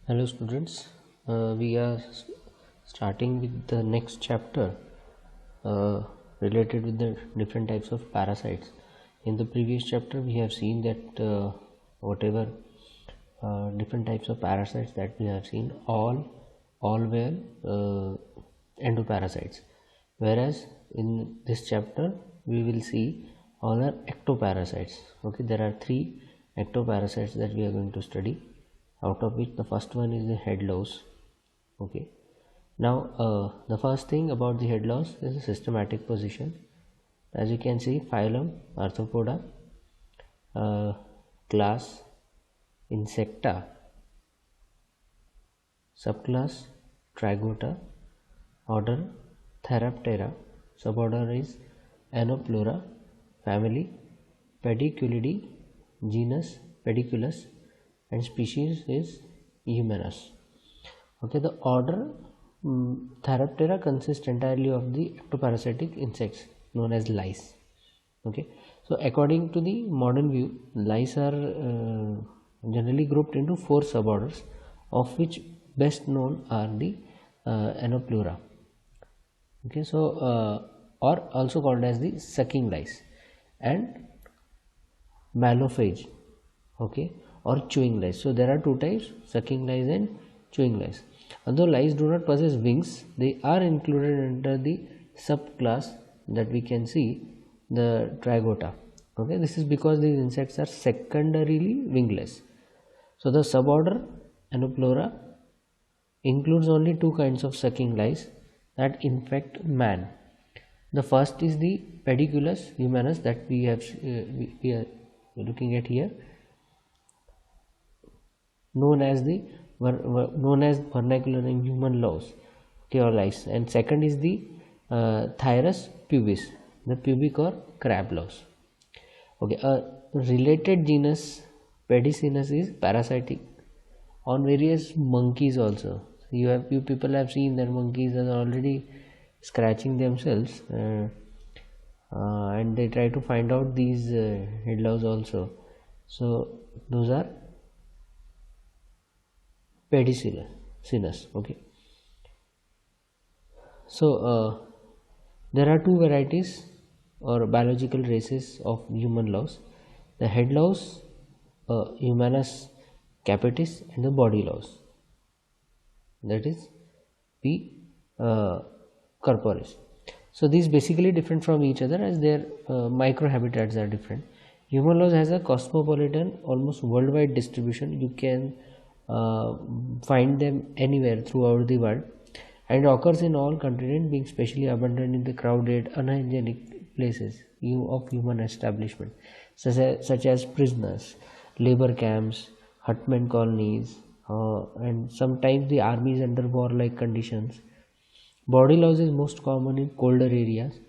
Hello students, we are starting with the next chapter uh, related with the different types of parasites. In the previous chapter we have seen that whatever different types of parasites that we have seen all were endoparasites, whereas in this chapter we will see all are ectoparasites. Okay, there are three ectoparasites that we are going to study, out of which the first one is the head louse. Okay, now the first thing about the head louse is the systematic position. As you can see, phylum Arthropoda, class Insecta, subclass Tragota, order Theraptera, suborder is Anoplura, family Pediculidae, genus Pediculus, and species is Eumenus. Okay, the order Theraptera consists entirely of the ectoparasitic insects known as lice. Okay, so according to the modern view, lice are generally grouped into four suborders, of which best known are the Anoplura. Okay, so or also called as the sucking lice, and Malophage, okay, or chewing lice. So there are two types, sucking lice and chewing lice. Although lice do not possess wings, they are included under the subclass that we can see, the Tragota. Okay, this is because these insects are secondarily wingless. So the suborder Anoplura includes only two kinds of sucking lice that infect man. The first is the Pediculus Eumenus that we are looking at here, known as vernacular name human louse, okay, or lice. And second is the Thyrus pubis, the pubic or crab louse. Okay, a related genus Pedicinus is parasitic on various monkeys also. You people have seen that monkeys are already scratching themselves, and they try to find out these head louse also. So those are Pedicinus. Okay, so there are two varieties or biological races of human louse: the head louse, Eumenus capitis, and the body louse, that is P. corporis. So these basically different from each other as their microhabitats are different. Human louse has a cosmopolitan, almost worldwide distribution. You can find them anywhere throughout the world, and occurs in all continents, being especially abundant in the crowded, unhygienic places of human establishment, such as prisoners, labor camps, hutmen colonies, and sometimes the armies under warlike conditions. Body louse is most common in colder areas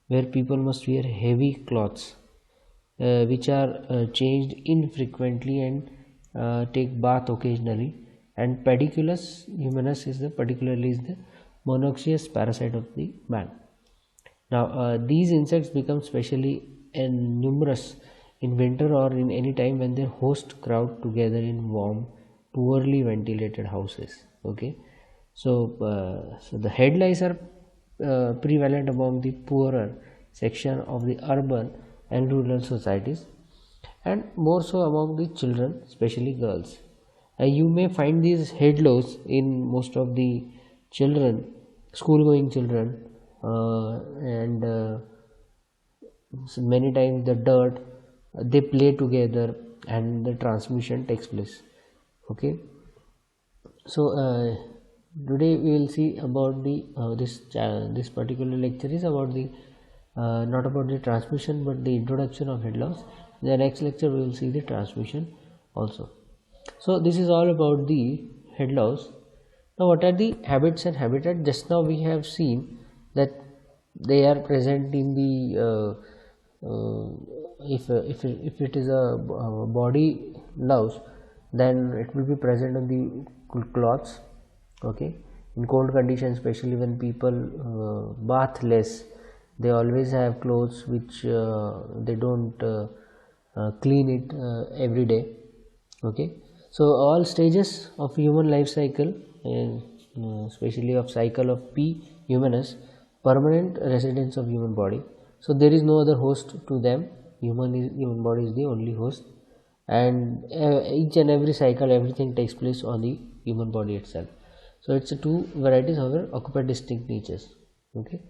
where people must wear heavy clothes, which are changed infrequently, and take bath occasionally. And Pediculus Eumenus is the monoxious parasite of the man. Now these insects become specially numerous in winter or in any time when their host crowd together in warm, poorly ventilated houses. Okay, so the head lice are prevalent among the poorer section of the urban and rural societies, and more so among the children, especially girls. You may find these head louse in most of the children, school-going children, and so many times the dirt, they play together and the transmission takes place. Okay, so today we will see about the this particular lecture is about the not about the transmission but the introduction of head louse. In the next lecture we will see the transmission also. So this is all about the head louse. Now what are the habits and habitat? Just now we have seen that they are present in the if it is a body louse, then it will be present on the cloths. Okay, in cold conditions, especially when people bath less, they always have clothes which they don't clean it every day. Okay, So all stages of human life cycle, and especially of cycle of P. humanus, permanent residence of human body. So there is no other host to them. Human body is the only host, and each and every cycle, everything takes place on the human body itself. So it's a two varieties, however, occupy distinct niches. Okay,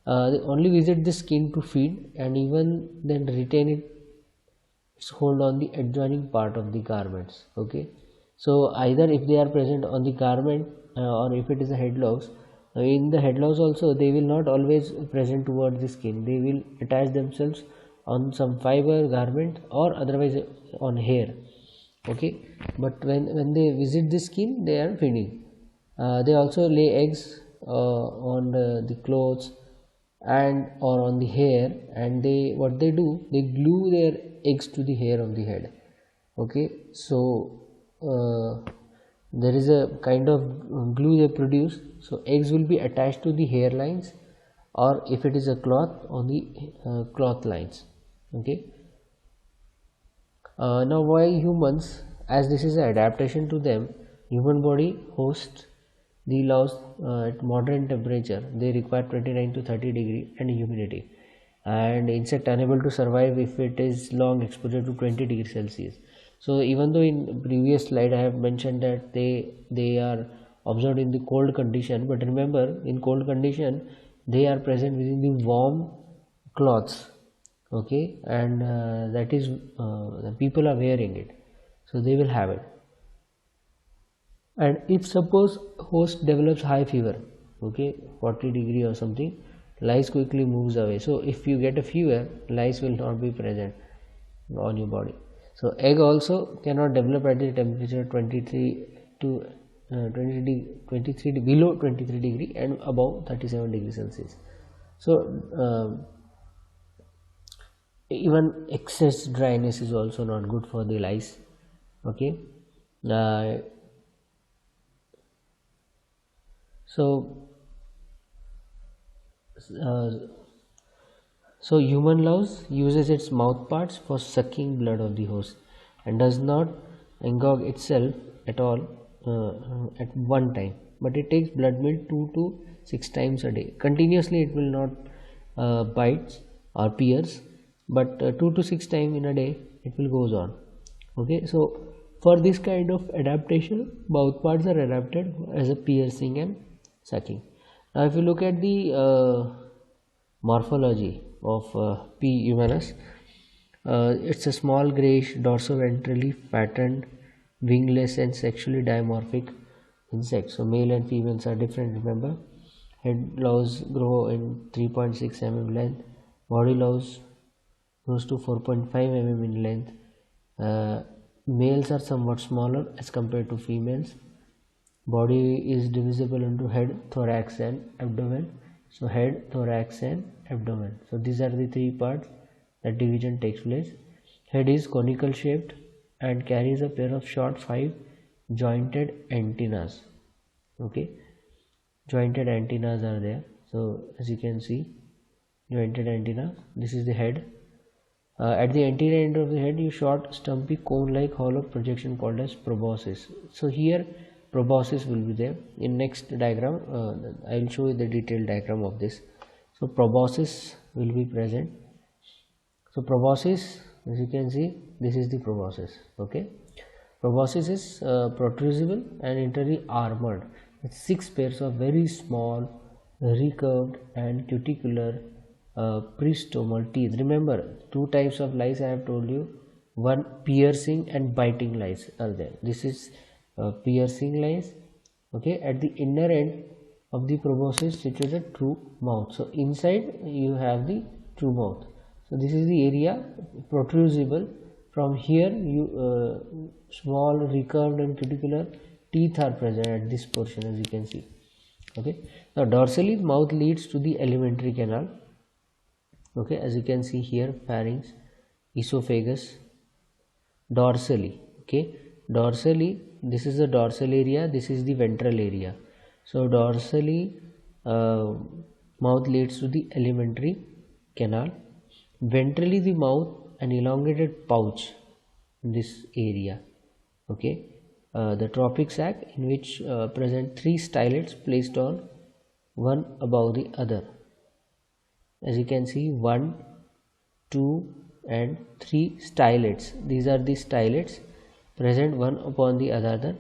they only visit the skin to feed, and even then retain its hold on the adjoining part of the garments. Okay, so either if they are present on the garment, or if it is a headlocks, in the headlocks also they will not always present towards the skin. They will attach themselves on some fiber garment or otherwise on hair. Okay, but when they visit the skin, they are feeding. They also lay eggs on the clothes and or on the hair, and they what they do, they glue their eggs to the hair of the head. Okay, so there is a kind of glue they produce, so eggs will be attached to the hairlines, or if it is a cloth, on the cloth lines. Okay, now why humans? As this is an adaptation to them, human body hosts the laws at moderate temperature. They require 29 to 30 degree and humidity, and insect unable to survive if it is long exposure to 20 degrees Celsius. So even though in previous slide I have mentioned that they are observed in the cold condition, but remember, in cold condition they are present within the warm cloths. Okay, and that is the people are wearing it, so they will have it. And if suppose host develops high fever, okay, 40 degree or something, lice quickly moves away. So if you get a fever, lice will not be present on your body. So egg also cannot develop at the temperature 23 to 23 below 23 degree and above 37 degrees Celsius. So even excess dryness is also not good for the lice. Okay, so human louse uses its mouth parts for sucking blood of the host and does not engorge itself at all at one time, but it takes blood milk 2 to 6 times a day. Continuously it will not bite or pierce, but 2 to 6 times in a day it will goes on. Okay, so for this kind of adaptation, mouth parts are adapted as a piercing and sucking. Now if you look at the morphology of P. humanus, it's a small grayish dorsoventrally patterned, wingless and sexually dimorphic insect. So male and females are different, remember. Head lobes grow in 3.6 mm length, body lobes goes to 4.5 mm in length. Males are somewhat smaller as compared to females. Body is divisible into head, thorax and abdomen. So head, thorax and abdomen. So these are the three parts that division takes place. Head is conical shaped and carries a pair of short 5 jointed antennas. Okay, jointed antennas are there. So as you can see, jointed antenna. This is the head. At the anterior end of the head, you short, stumpy, cone-like hollow projection called as proboscis. So here proboscis will be there. In next diagram, I will show you the detailed diagram of this. So proboscis will be present. So proboscis, as you can see, this is the proboscis. Okay, proboscis is protrusible and internally armored with 6 pairs of very small, recurved and cuticular prestomal teeth. Remember, 2 types of lice I have told you. One, piercing and biting lice are there. This is piercing lice. Okay, at the inner end of the proboscis it is a true mouth. So inside you have the true mouth. So this is the area protrusible. From here you small recurved and cuticular teeth are present at this portion, as you can see. Okay, now dorsally mouth leads to the alimentary canal. Okay, as you can see here, pharynx, esophagus, dorsally. Okay, dorsally, this is the dorsal area, this is the ventral area. So dorsally mouth leads to the alimentary canal. Ventrally the mouth an elongated pouch in this area. Okay, the trophic sac, in which present three stylets placed on one above the other. As you can see, 1, 2 and 3 stylets. These are the stylets present one upon the other,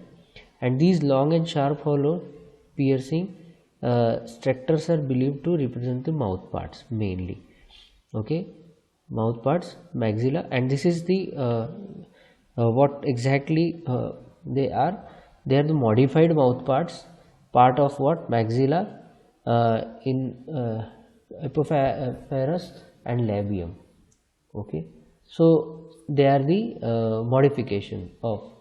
and these long and sharp hollow piercing structures are believed to represent the mouth parts mainly. Okay, mouth parts, maxilla, and this is the what exactly they are. They are the modified mouth parts, part of what, maxilla in epipharynx and labium. Okay, so they are the modification of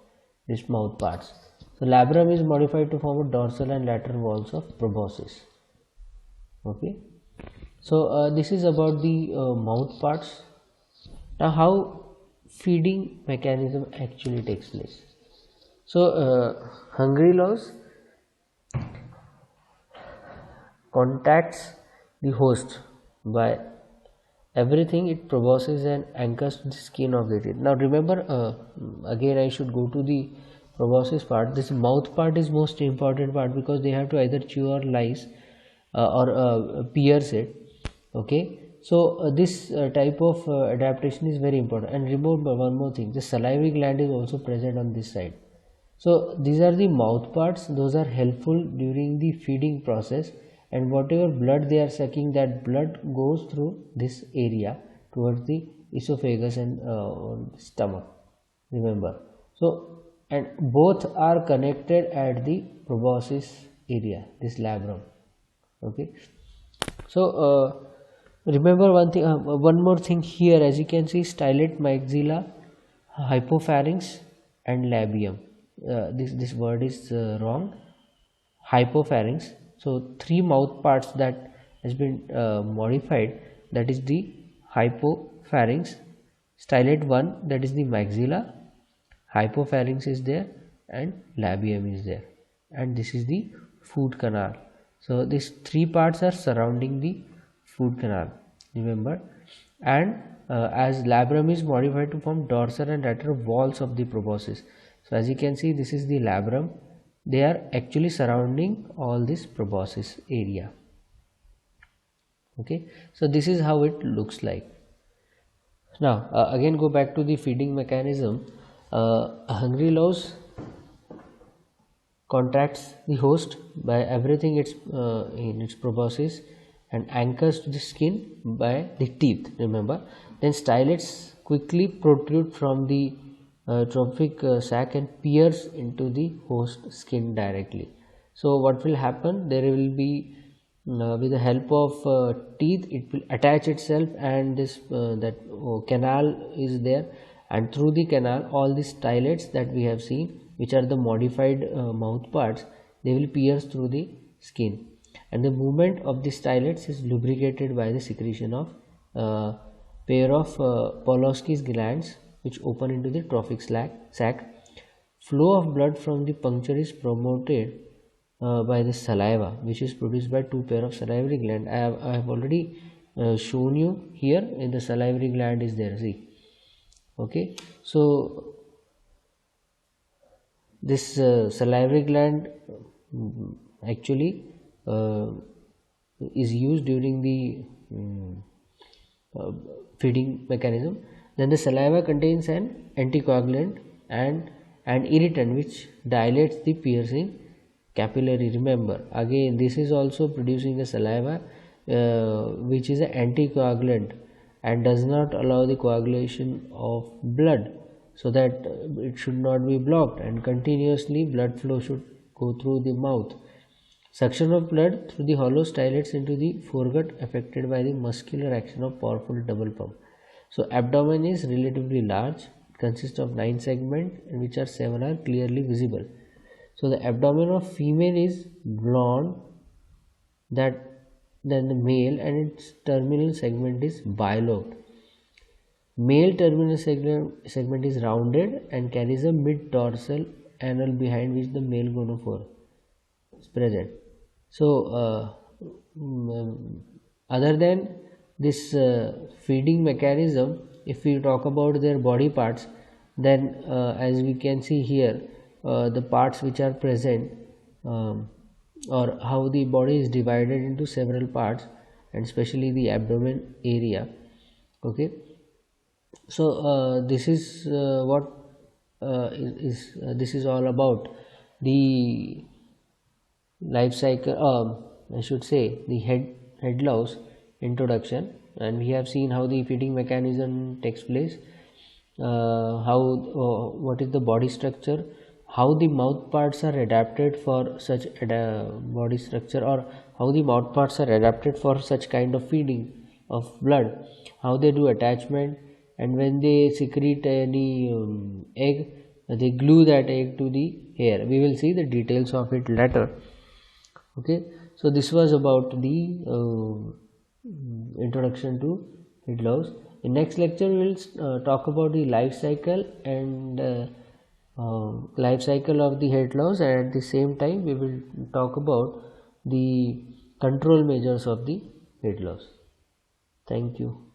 this mouth parts. So labrum is modified to form a dorsal and lateral walls of proboscis. Okay, so this is about the mouth parts. Now, how feeding mechanism actually takes place. So Hungry Louse contacts the host by everything it proboscis and anchors to the skin of the teeth. Now remember, again I should go to the proboscis part. This mouth part is most important part, because they have to either chew or lice or pierce it. Okay, so this type of adaptation is very important. And remember one more thing, the salivary gland is also present on this side. So these are the mouth parts, those are helpful during the feeding process, and whatever blood they are sucking, that blood goes through this area towards the esophagus and stomach, remember. So, and both are connected at the proboscis area, this labrum. Okay, so remember one thing, one more thing here. As you can see, stylet, maxilla, hypopharynx and labium. This word is wrong, hypopharynx. So three mouth parts that has been modified, that is the hypopharynx, stylet 1, that is the maxilla, hypopharynx is there, and labium is there, and this is the food canal. So these three parts are surrounding the food canal, remember. And as labrum is modified to form dorsal and lateral walls of the proboscis. So as you can see, this is the labrum. They are actually surrounding all this proboscis area. Okay, so this is how it looks like. Now again go back to the feeding mechanism. Hungry Louse contracts the host by everything its in its proboscis and anchors to the skin by the teeth, remember. Then stylets quickly protrude from the trophic sac and pierce into the host skin directly. So what will happen, there will be with the help of teeth, it will attach itself, and this canal is there, and through the canal all the stylets that we have seen, which are the modified mouth parts, they will pierce through the skin, and the movement of the stylets is lubricated by the secretion of pair of Pawlowski's glands, which open into the trophic sac. Flow of blood from the puncture is promoted by the saliva, which is produced by two pair of salivary gland. I have already shown you here, in the salivary gland is there, see. Okay, so this salivary gland actually is used during the feeding mechanism. Then the saliva contains an anticoagulant and an irritant which dilates the piercing capillary. Remember, again this is also producing the saliva which is an anticoagulant and does not allow the coagulation of blood, so that it should not be blocked, and continuously blood flow should go through the mouth. Suction of blood through the hollow stylets into the foregut affected by the muscular action of powerful double pump. So abdomen is relatively large, it consists of 9 segments, in which are 7 are clearly visible. So the abdomen of female is blonde than the male, and its terminal segment is bilobed. Male terminal segment is rounded and carries a mid-dorsal anal behind which the male gonophore is present. So other than this feeding mechanism, if we talk about their body parts, then as we can see here, the parts which are present, or how the body is divided into several parts, and especially the abdomen area. Okay, so this is what this is all about the life cycle, I should say the head loss introduction, and we have seen how the feeding mechanism takes place, how what is the body structure, how the mouth parts are adapted for such body structure, or how the mouth parts are adapted for such kind of feeding of blood, how they do attachment, and when they secrete any egg, they glue that egg to the hair. We will see the details of it later. Okay, so this was about the introduction to head loss. In next lecture we will talk about the life cycle and life cycle of the head loss, and at the same time we will talk about the control measures of the head loss. Thank you.